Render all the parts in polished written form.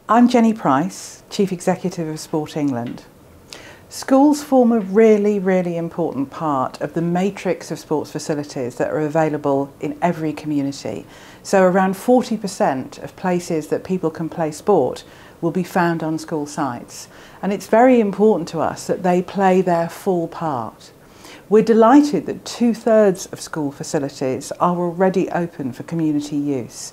I'm Jennie Price, Chief Executive of Sport England. Schools form a really important part of the matrix of sports facilities that are available in every community. So around 40% of places that people can play sport will be found on school sites. And it's very important to us that they play their full part. We're delighted that 2/3 of school facilities are already open for community use.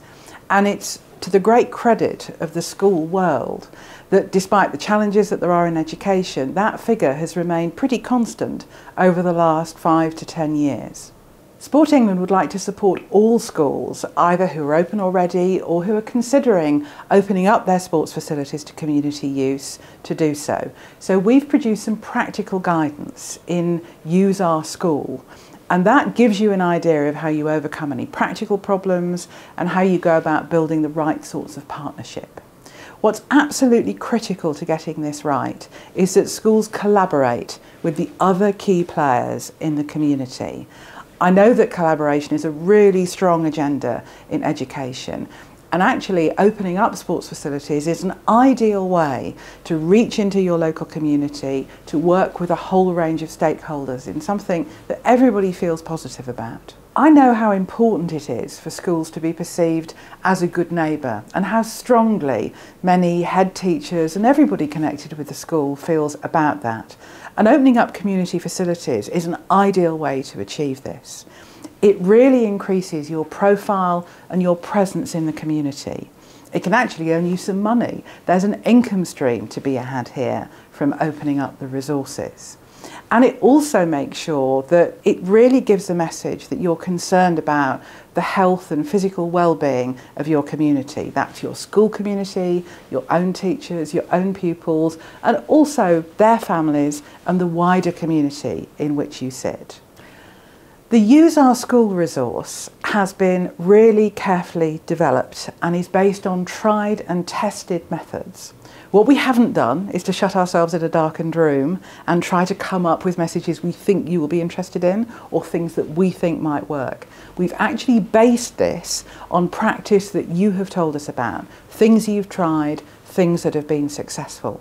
And it's to the great credit of the school world that despite the challenges that there are in education, that figure has remained pretty constant over the last 5 to 10 years. Sport England would like to support all schools, either who are open already or who are considering opening up their sports facilities to community use, to do so. So we've produced some practical guidance in Use Our School. And that gives you an idea of how you overcome any practical problems and how you go about building the right sorts of partnership. What's absolutely critical to getting this right is that schools collaborate with the other key players in the community. I know that collaboration is a really strong agenda in education. And actually opening up sports facilities is an ideal way to reach into your local community, to work with a whole range of stakeholders in something that everybody feels positive about. I know how important it is for schools to be perceived as a good neighbour and how strongly many head teachers and everybody connected with the school feels about that. And opening up community facilities is an ideal way to achieve this. It really increases your profile and your presence in the community. It can actually earn you some money. There's an income stream to be had here from opening up the resources. And it also makes sure that it really gives a message that you're concerned about the health and physical well-being of your community. That's your school community, your own teachers, your own pupils, and also their families and the wider community in which you sit. The Use Our School resource has been really carefully developed and is based on tried and tested methods. What we haven't done is to shut ourselves in a darkened room and try to come up with messages we think you will be interested in or things that we think might work. We've actually based this on practice that you have told us about, things you've tried, things that have been successful.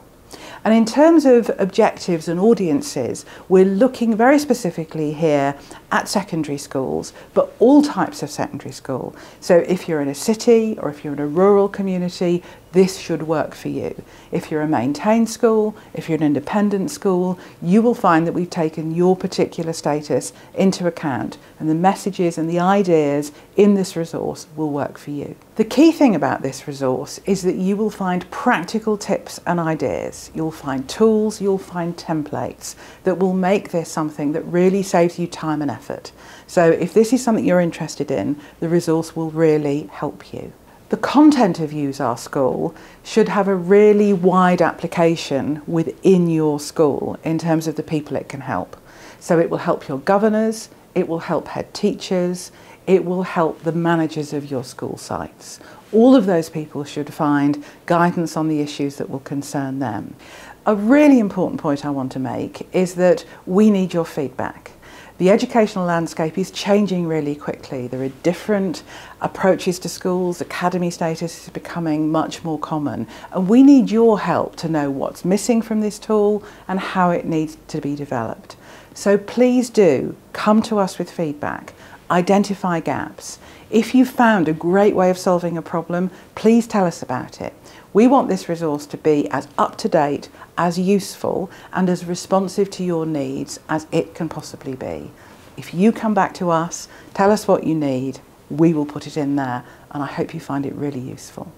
And in terms of objectives and audiences, we're looking very specifically here at secondary schools, but all types of secondary school. So if you're in a city or if you're in a rural community, this should work for you. If you're a maintained school, if you're an independent school, you will find that we've taken your particular status into account, and the messages and the ideas in this resource will work for you. The key thing about this resource is that you will find practical tips and ideas. You'll find tools, you'll find templates that will make this something that really saves you time and effort. So if this is something you're interested in, the resource will really help you. The content of Use Our School should have a really wide application within your school in terms of the people it can help. So it will help your governors, it will help head teachers, it will help the managers of your school sites. All of those people should find guidance on the issues that will concern them. A really important point I want to make is that we need your feedback. The educational landscape is changing really quickly. There are different approaches to schools, academy status is becoming much more common, and we need your help to know what's missing from this tool and how it needs to be developed. So please do come to us with feedback, identify gaps. If you've found a great way of solving a problem, please tell us about it. We want this resource to be as up-to-date, as useful and as responsive to your needs as it can possibly be. If you come back to us, tell us what you need, we will put it in there, and I hope you find it really useful.